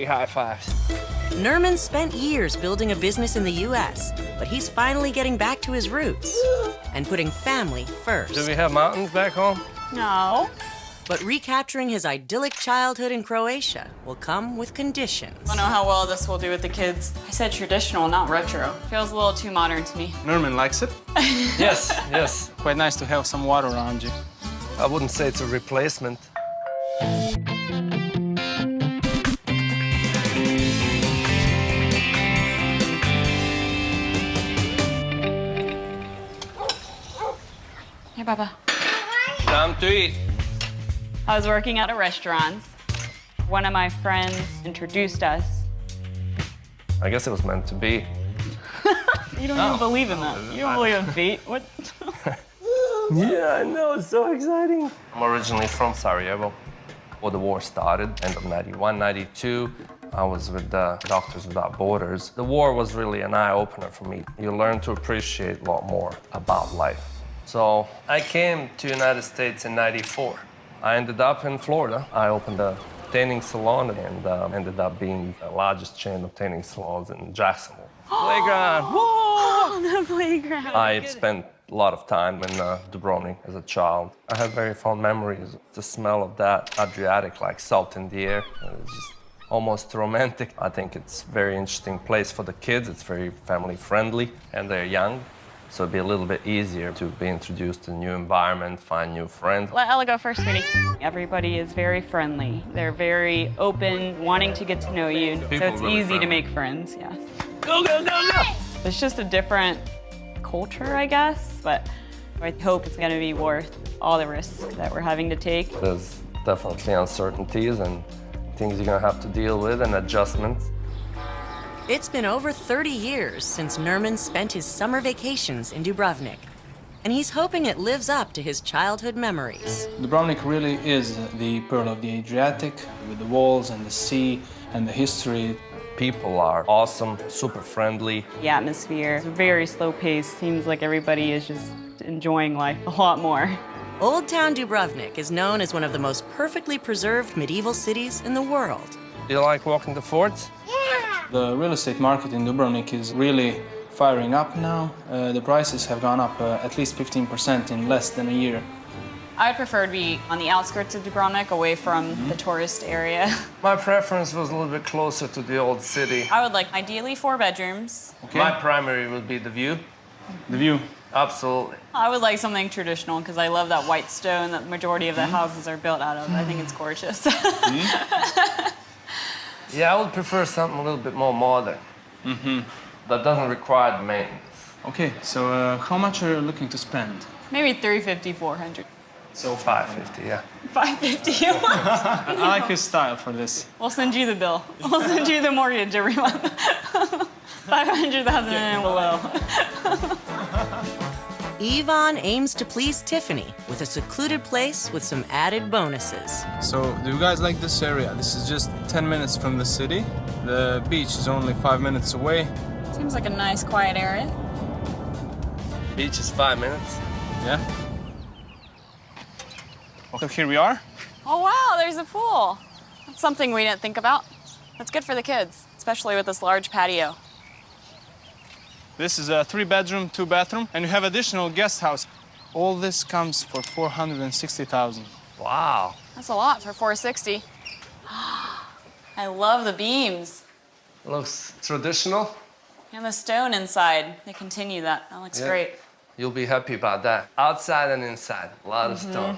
big high fives. Nerman spent years building a business in the U.S., but he's finally getting back to his roots and putting family first. Do we have mountains back home? No. But recapturing his idyllic childhood in Croatia will come with conditions. I don't know how well this will do with the kids. I said traditional, not retro. Feels a little too modern to me. Nerman likes it. Yes, yes. Quite nice to have some water around you. I wouldn't say it's a replacement. Here, Papa. Time to eat. I was working at a restaurant. One of my friends introduced us. I guess it was meant to be. You don't even believe in that. You don't believe in fate. What? Yeah, I know, it's so exciting. I'm originally from Sarajevo. When the war started, end of 91, 92, I was with the Doctors Without Borders. The war was really an eye-opener for me. You learn to appreciate a lot more about life. So I came to the United States in 94. I ended up in Florida. I opened a tanning salon and ended up being the largest chain of tanning salons in Jacksonville. Playground, whoa! On the playground. I spent a lot of time in Dubrovnik as a child. I have very fond memories. The smell of that Adriatic, like salt in the air, it's just almost romantic. I think it's a very interesting place for the kids. It's very family friendly and they're young. So it'd be a little bit easier to be introduced to a new environment, find new friends. Let Ella go first, sweetie. Everybody is very friendly. They're very open, wanting to get to know you. So it's really easy to friendly. make friends, yes. Go, go, go, go! It's just a different culture, I guess, but I hope it's gonna be worth all the risks that we're having to take. There's definitely uncertainties and things you're gonna have to deal with and adjustments. It's been over 30 years since Nerman spent his summer vacations in Dubrovnik, and he's hoping it lives up to his childhood memories. Dubrovnik really is the pearl of the Adriatic, with the walls and the sea and the history. People are awesome, super friendly. The atmosphere is very slow paced. Seems like everybody is just enjoying life a lot more. Old Town Dubrovnik is known as one of the most perfectly preserved medieval cities in the world. Do you like walking the forts? The real estate market in Dubrovnik is really firing up now. The prices have gone up at least 15% in less than a year. I'd prefer to be on the outskirts of Dubrovnik, away from the tourist area. My preference was a little bit closer to the old city. I would like ideally 4 bedrooms. Okay. My primary would be the view. The view. Absolutely. I would like something traditional because I love that white stone that the majority of the houses are built out of. I think it's gorgeous. Yeah, I would prefer something a little bit more modern. That doesn't require the maintenance. Okay, so how much are you looking to spend? Maybe 350, 400. So 550, yeah. 550. I like his style for this. We'll send you the bill. We'll send you the mortgage every month. 500,000 and below. Ivan aims to please Tiffany with a secluded place with some added bonuses. So, do you guys like this area? This is just 10 minutes from the city. The beach is only 5 minutes away. Seems like a nice, quiet area. Beach is 5 minutes. Yeah? So here we are. Oh, wow, there's a pool. That's something we didn't think about. That's good for the kids, especially with this large patio. This is a 3-bedroom, 2-bathroom, and you have additional guest house. All this comes for 460,000. Wow. That's a lot for 460. I love the beams. Looks traditional. And the stone inside. They continue that. That looks great. You'll be happy about that. Outside and inside, a lot of stone.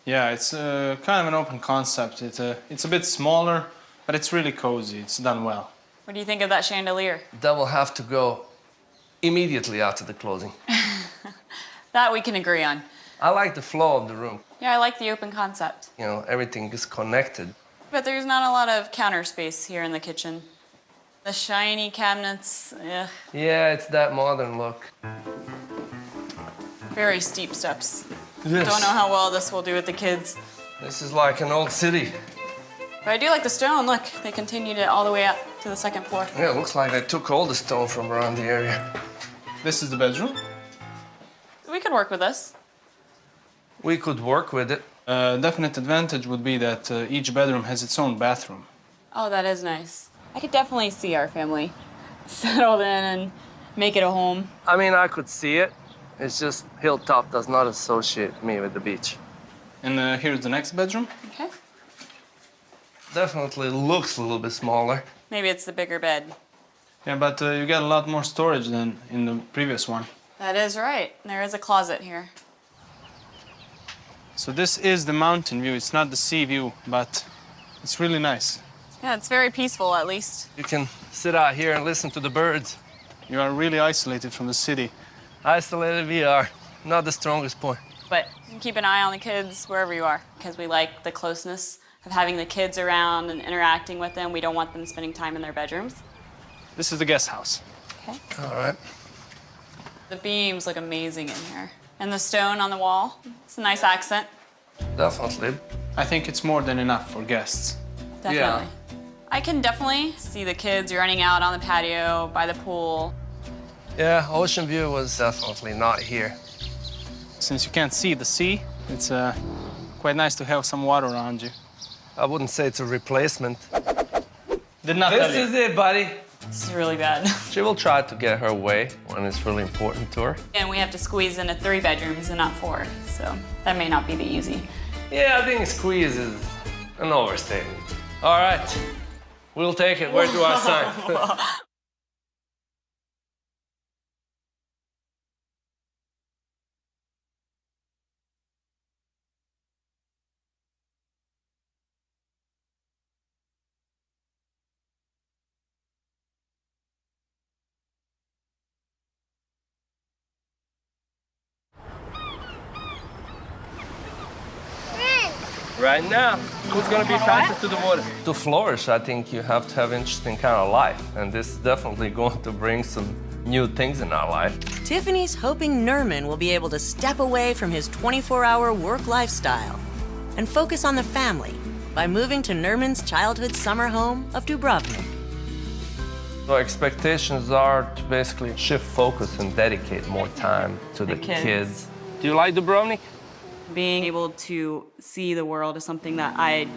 Yeah, it's kind of an open concept. It's a bit smaller, but it's really cozy. It's done well. What do you think of that chandelier? That will have to go immediately after the closing. That we can agree on. I like the flow of the room. Yeah, I like the open concept. You know, everything is connected. But there's not a lot of counter space here in the kitchen. The shiny cabinets, ugh. Yeah, it's that modern look. Very steep steps. Yes. Don't know how well this will do with the kids. This is like an old city. But I do like the stone. Look, they continued it all the way up to the 2nd floor. Yeah, it looks like they took all the stone from around the area. This is the bedroom. We could work with this. We could work with it. Definite advantage would be that each bedroom has its own bathroom. Oh, that is nice. I could definitely see our family settled in and make it a home. I mean, I could see it. It's just Hilltop does not associate me with the beach. And here's the next bedroom. Okay. Definitely looks a little bit smaller. Maybe it's the bigger bed. Yeah, but you get a lot more storage than in the previous one. That is right. There is a closet here. So this is the mountain view. It's not the sea view, but it's really nice. Yeah, it's very peaceful, at least. You can sit out here and listen to the birds. You are really isolated from the city. Isolated we are. Not the strongest point. But you can keep an eye on the kids wherever you are, because we like the closeness of having the kids around and interacting with them. We don't want them spending time in their bedrooms. This is the guest house. Okay. All right. The beams look amazing in here. And the stone on the wall, it's a nice accent. Definitely. I think it's more than enough for guests. Definitely. Yeah. I can definitely see the kids running out on the patio by the pool. Yeah, ocean view was definitely not here. Since you can't see the sea, it's quite nice to have some water around you. I wouldn't say it's a replacement. Did not tell This you. is it, buddy. This is really bad. She will try to get her way when it's really important to her. And we have to squeeze into 3 bedrooms and not 4, so that may not be the easy. Yeah, I think squeeze is an overstatement. All right, we'll take it. Where do I sign? Right now, who's gonna be fastest to the water? To flourish, I think you have to have interesting kind of life, and this is definitely going to bring some new things in our life. Tiffany's hoping Nerman will be able to step away from his 24-hour work lifestyle and focus on the family by moving to Nerman's childhood summer home of Dubrovnik. So expectations are to basically shift focus and dedicate more time to the kids. Do you like Dubrovnik? Being able to see the world is something that I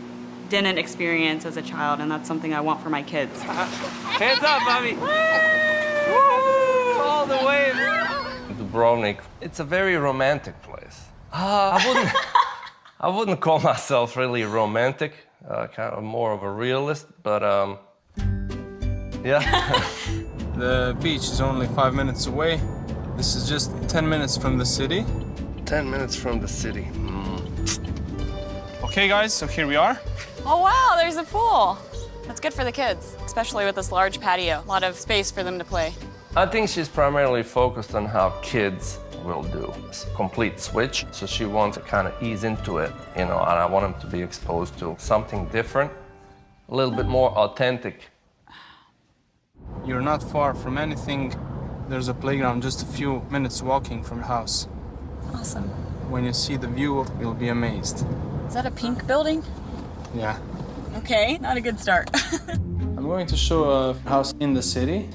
didn't experience as a child, and that's something I want for my kids. Hands up, Bobby! Woo! All the way! Dubrovnik, it's a very romantic place. I wouldn't call myself really romantic, kind of more of a realist, but yeah. The beach is only 5 minutes away. This is just 10 minutes from the city. 10 minutes from the city. Okay, guys, so here we are. Oh, wow, there's a pool. That's good for the kids, especially with this large patio. A lot of space for them to play. I think she's primarily focused on how kids will do. It's a complete switch, so she wants to kind of ease into it, you know, and I want them to be exposed to something different, a little bit more authentic. You're not far from anything. There's a playground just a few minutes walking from your house. Awesome. When you see the view, you'll be amazed. Is that a pink building? Yeah. Okay, not a good start. I'm going to show a house in the city.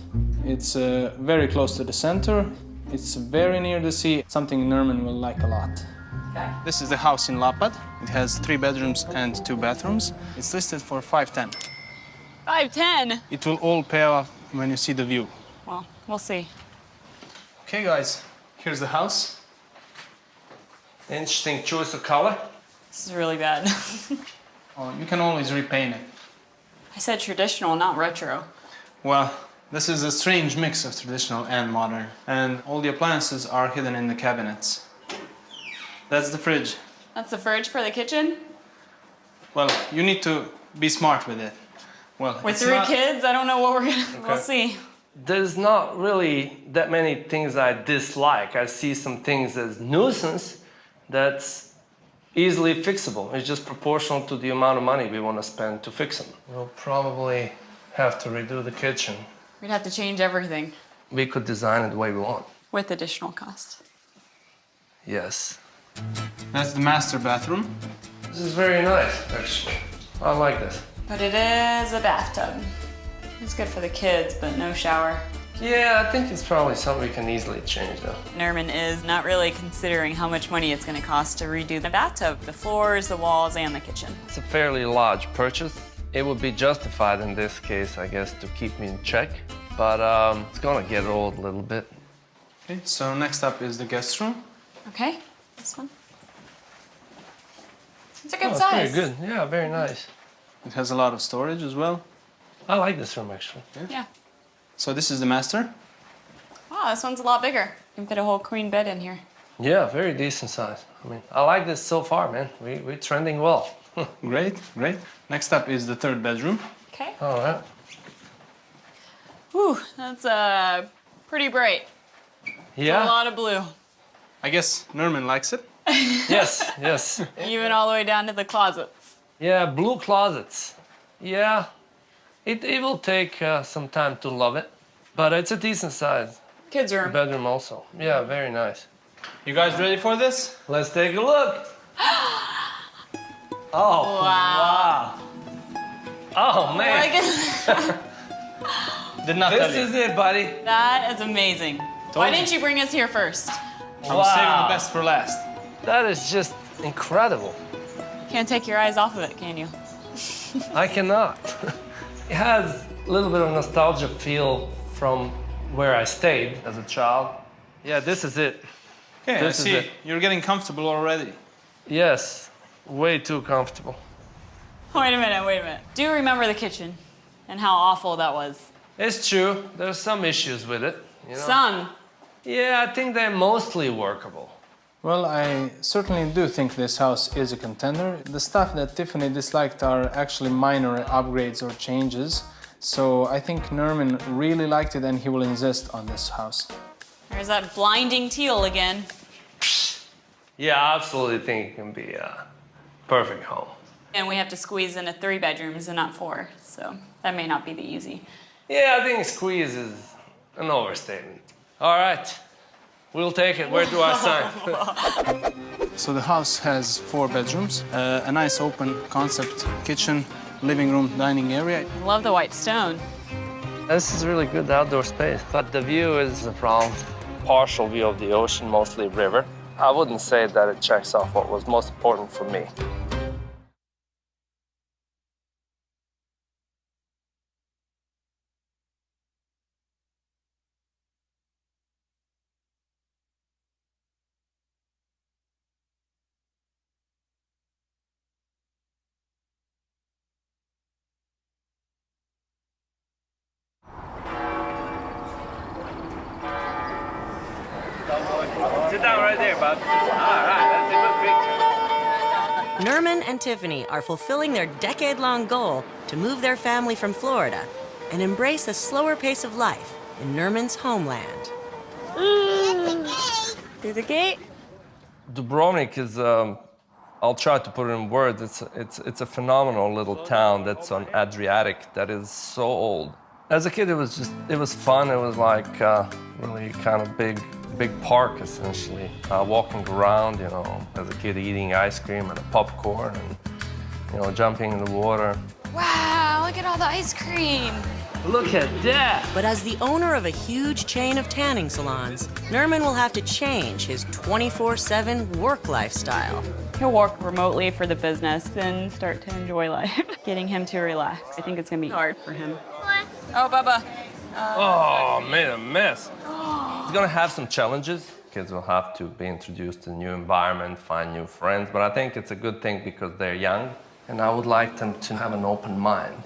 It's very close to the center. It's very near the sea, something Nerman will like a lot. Okay. This is the house in Lapad. It has 3 bedrooms and 2 bathrooms. It's listed for 510. 510? It will all pay off when you see the view. Well, we'll see. Okay, guys, here's the house. Interesting choice of color. This is really bad. Oh, you can always repaint it. I said traditional, not retro. Well, this is a strange mix of traditional and modern, and all the appliances are hidden in the cabinets. That's the fridge. That's the fridge for the kitchen? Well, you need to be smart with it. Well, With it's 3 not- kids, I don't know what we're gonna... We'll see. There's not really that many things I dislike. I see some things as nuisance that's easily fixable. It's just proportional to the amount of money we want to spend to fix them. We'll probably have to redo the kitchen. We'd have to change everything We could design it the way we want. with additional cost. Yes. That's the master bathroom. This is very nice, actually. I like this. But it is a bathtub. It's good for the kids, but no shower. Yeah, I think it's probably something we can easily change, though. Nerman is not really considering how much money it's gonna cost to redo the bathtub, the floors, the walls, and the kitchen. It's a fairly large purchase, It would be justified in this case, I guess, to keep me in check, but it's gonna get old a little bit. Okay, so next up is the guest room. Okay, this one. It's a good Oh, it's size. very good. Yeah, very nice. It has a lot of storage as well. I like this room, actually. Yeah. So this is the master. Wow, this one's a lot bigger. You can fit a whole queen bed in here. Yeah, very decent size. I mean, I like this so far, man. We're trending well. Great, great. Next up is the third bedroom. Okay. All right. Whew, that's pretty bright. Yeah. A lot of blue. I guess Nerman likes it. Yes, yes. Even all the way down to the closets. Yeah, blue closets. Yeah, it will take some time to love it, but it's a decent size Kids' room. bedroom also. Yeah, very nice. You guys ready for this? Let's take a look. Oh, Wow. Oh, man. Did not tell This you. is it, buddy. That is amazing. Why you. didn't you bring us here first? I was saving the best for last. That is just incredible. Can't take your eyes off of it, can you? I cannot. It has a little bit of nostalgia feel from where I stayed as a child. Yeah, this is it. Okay, I This is see. it. You're getting comfortable already. Yes, way too comfortable. Wait a minute. Do you remember the kitchen and how awful that was? It's true. There's some issues with it. You know? Some. Yeah, I think they're mostly workable. Well, I certainly do think this house is a contender. The stuff that Tiffany disliked are actually minor upgrades or changes. So I think Nerman really liked it and he will insist on this house. There's that blinding teal again. Yeah, I absolutely think it can be a perfect home. And we have to squeeze into 3 bedrooms and not 4, so that may not be the easy. Yeah, I think squeeze is an overstatement. All right, we'll take it. Where do I sign? So the house has 4 bedrooms, a nice open concept kitchen, living room, dining area. I love the white stone. This is really good outdoor space, but the view is a problem. Partial view of the ocean, mostly river. I wouldn't say that it checks off what was most important for me. Sit down right there, bud. All right, that's a good picture. Nerman and Tiffany are fulfilling their decade-long goal to move their family from Florida and embrace a slower pace of life in Nerman's homeland. Through the gate? Dubrovnik is, I'll try to put it in words, it's a phenomenal little town that's on Adriatic that is so old. As a kid, it was fun. It was like really kind of big park, essentially. Walking around, you know, as a kid eating ice cream and a popcorn and, you know, jumping in the water. Wow, look at all the ice cream. Look at that! But as the owner of a huge chain of tanning salons, Nerman will have to change his 24/7 work lifestyle. He'll work remotely for the business, then start to enjoy life. Getting him to relax. I think it's gonna be hard for him. Oh, Bubba. Oh, made a mess. It's gonna have some challenges. Kids will have to be introduced to a new environment, find new friends, but I think it's a good thing because they're young, and I would like them to have an open mind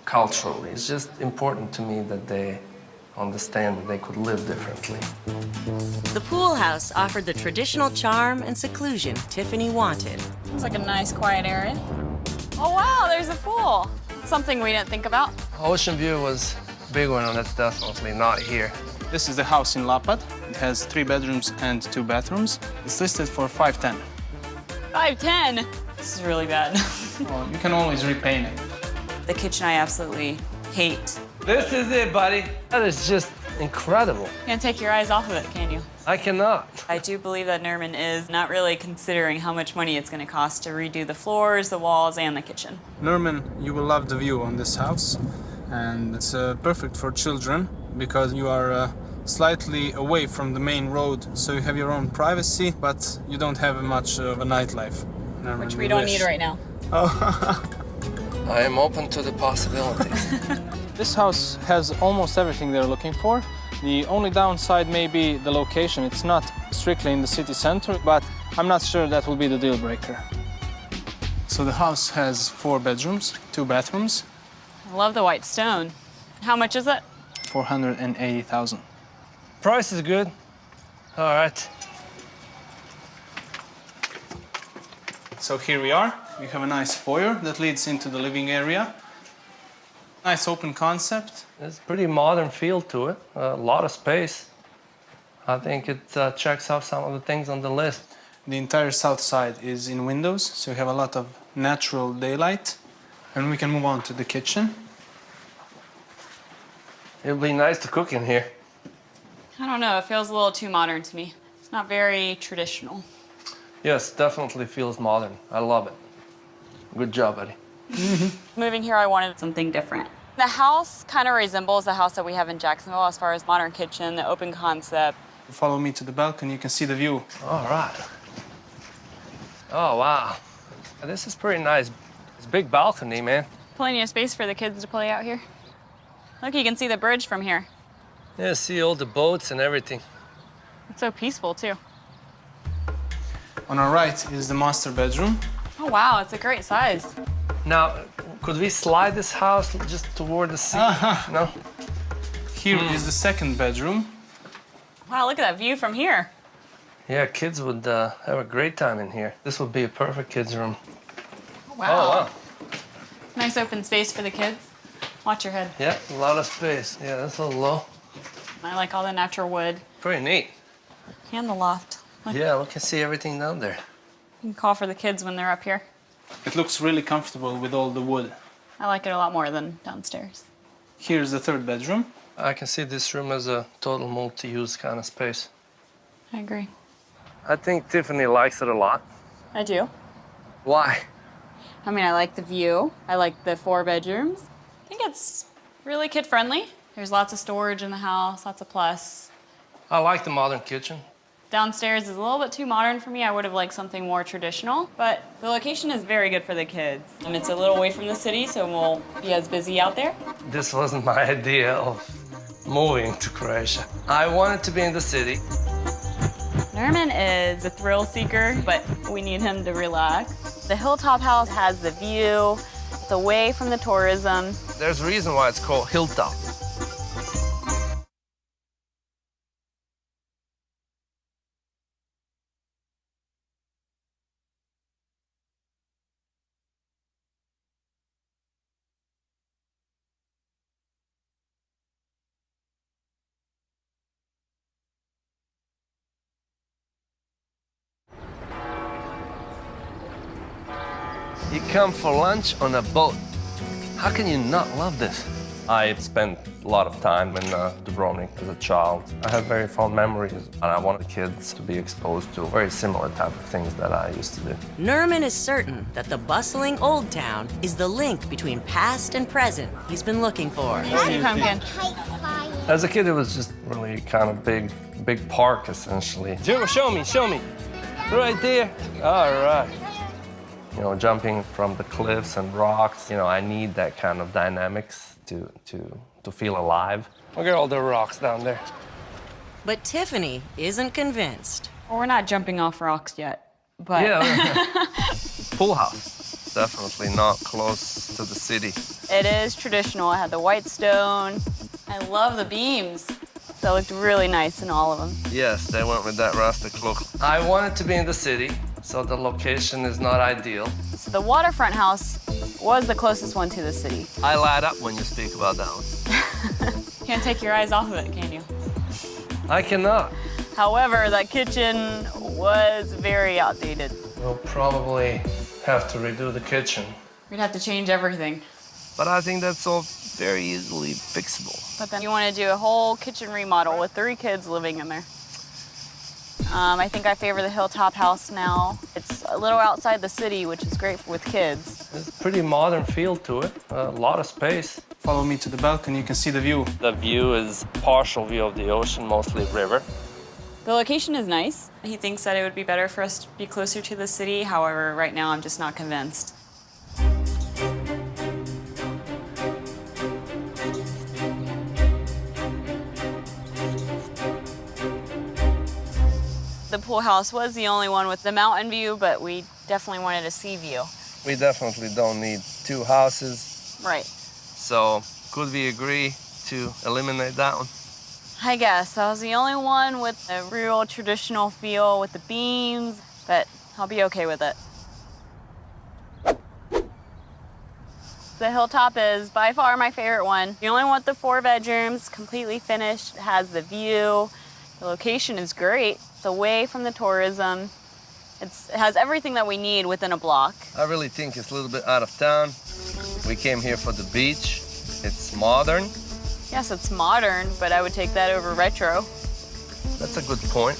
culturally. It's just important to me that they understand that they could live differently. The pool house offered the traditional charm and seclusion Tiffany wanted. It's like a nice, quiet area. Oh, wow, there's a pool. Something we didn't think about. Ocean view was a big one, and that's definitely not here. This is the house in Lapad. It has 3 bedrooms and 2 bathrooms. It's listed for $510. 510. This is really bad. Well, you can always repaint it. The kitchen I absolutely hate. This is it, buddy. That is just incredible. Can't take your eyes off of it, can you? I cannot. I do believe that Nerman is not really considering how much money it's going to cost to redo the floors, the walls, and the kitchen. Nerman, you will love the view on this house. And it's perfect for children because you are slightly away from the main road, so you have your own privacy, but you don't have much of a nightlife. Nerman, Which we you don't wish. need right now. Oh. I am open to the possibilities. This house has almost everything they're looking for. The only downside may be the location. It's not strictly in the city center, but I'm not sure that will be the deal breaker. So the house has 4 bedrooms, 2 bathrooms. I love the white stone. How much is it? 480,000. Price is good. All right. So here we are. We have a nice foyer that leads into the living area. Nice open concept. It's a pretty modern feel to it. A lot of space. I think it checks off some of the things on the list. The entire south side is in windows, so you have a lot of natural daylight. And we can move on to the kitchen. It'll be nice to cook in here. I don't know, it feels a little too modern to me. It's not very traditional. Yes, definitely feels modern. I love it. Good job, buddy. Moving here, I wanted something different. The house kind of resembles the house that we have in Jacksonville as far as modern kitchen, the open concept. Follow me to the balcony, you can see the view. All right. Oh, wow. This is pretty nice. It's a big balcony, man. Plenty of space for the kids to play out here. Look, you can see the bridge from here. Yeah, see all the boats and everything. It's so peaceful, too. On our right is the master bedroom. Oh, wow, it's a great size. Now, could we slide this house just toward the sea? No? Here is the second bedroom. Wow, look at that view from here. Yeah, kids would have a great time in here. This would be a perfect kids' room. Wow. Oh, wow. Nice open space for the kids. Watch your head. Yeah, a lot of space. Yeah, that's a little low. I like all the natural wood. Pretty neat. And the loft. Look, Yeah, we can see everything down there. you can call for the kids when they're up here. It looks really comfortable with all the wood. I like it a lot more than downstairs. Here's the third bedroom. I can see this room as a total multi-use kind of space. I agree. I think Tiffany likes it a lot. I do. Why? I mean, I like the view. I like the 4 bedrooms. I think it's really kid-friendly. There's lots of storage in the house, lots of plus. I like the modern kitchen. Downstairs is a little bit too modern for me. I would have liked something more traditional, but the location is very good for the kids. And it's a little away from the city, so we won't be as busy out there. This wasn't my idea of moving to Croatia. I wanted to be in the city. Nerman is a thrill seeker, but we need him to relax. The Hilltop House has the view. It's away from the tourism. There's a reason why it's called Hilltop. You come for lunch on a boat. How can you not love this? I spent a lot of time in Dubrovnik as a child. I have very fond memories, and I want the kids to be exposed to very similar type of things that I used to do. Nerman is certain that the bustling Old Town is the link between past and present he's been looking for. Hi, Pumpkin. As a kid, it was just really kind of big park, essentially. Show me. Right there. All right. You know, jumping from the cliffs and rocks, you know, I need that kind of dynamics to feel alive. Look at all the rocks down there. But Tiffany isn't convinced. Well, we're not jumping off rocks yet, but Yeah. Pool house. Definitely not close to the city. it is traditional. I had the white stone. I love the beams. They looked really nice in all of them. Yes, they went with that rustic look. I wanted to be in the city, so the location is not ideal. So the waterfront house was the closest one to the city. I light up when you speak about that one. Can't take your eyes off of it, can you? I cannot. However, that kitchen was very outdated. We'll probably have to redo the kitchen. We'd have to change everything. But I think that's all very easily fixable. But then you want to do a whole kitchen remodel with 3 kids living in there. I think I favor the Hilltop House now. It's a little outside the city, which is great with kids. There's a pretty modern feel to it, a lot of space. Follow me to the balcony, you can see the view. The view is partial view of the ocean, mostly river. The location is nice. He thinks that it would be better for us to be closer to the city. However, right now I'm just not convinced. The pool house was the only one with the mountain view, but we definitely wanted a sea view. We definitely don't need two houses. Right. So could we agree to eliminate that one? I guess that was the only one with a real traditional feel with the beams, but I'll be okay with it. The hilltop is by far my favorite one. The only one with the 4 bedrooms, completely finished, it has the view. The location is great. It's away from the tourism. It has everything that we need within a block. I really think it's a little bit out of town. We came here for the beach. It's modern. Yes, it's modern, but I would take that over retro. That's a good point.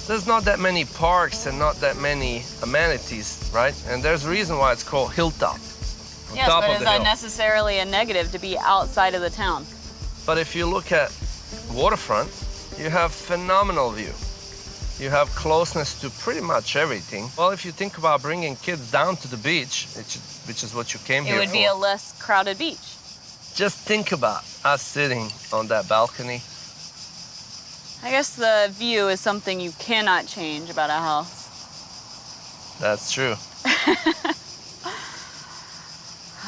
There's not that many parks and not that many amenities, right? And there's a reason why it's called Hilltop. On Yes, top but of it's the hill. not necessarily a negative to be outside of the town. But if you look at waterfront, you have phenomenal view. You have closeness to pretty much everything. Well, if you think about bringing kids down to the beach, which is what you came here It for. would be a less crowded beach. Just think about us sitting on that balcony. I guess the view is something you cannot change about a house. That's true.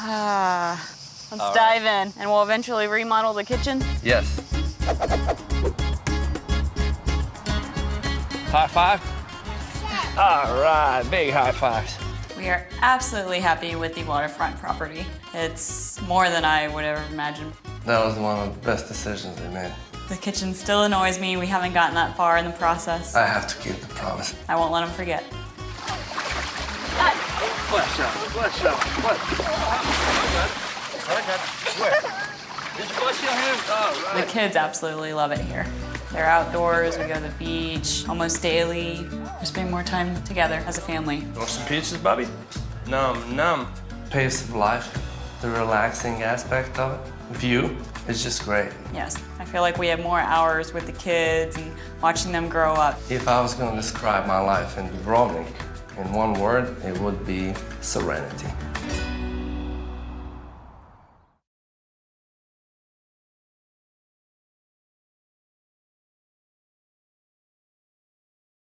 Let's All dive in, and we'll eventually remodel the kitchen. Yes. High five? All right, big high fives. We are absolutely happy with the waterfront property. It's more than I would ever imagine. That was one of the best decisions we made. The kitchen still annoys me. We haven't gotten that far in the process. I have to keep the promise. I won't let him forget. Flash out, flash out, Where? Did you wash your hands? Oh, The kids absolutely love it here. They're outdoors, we go to the beach almost daily. We spend more time together as a family. Want some peaches, Bobby? Num. Pace of life, the relaxing aspect of it. View is just great. Yes, I feel like we have more hours with the kids and watching them grow up. If I was going to describe my life in Dubrovnik in one word, it would be serenity.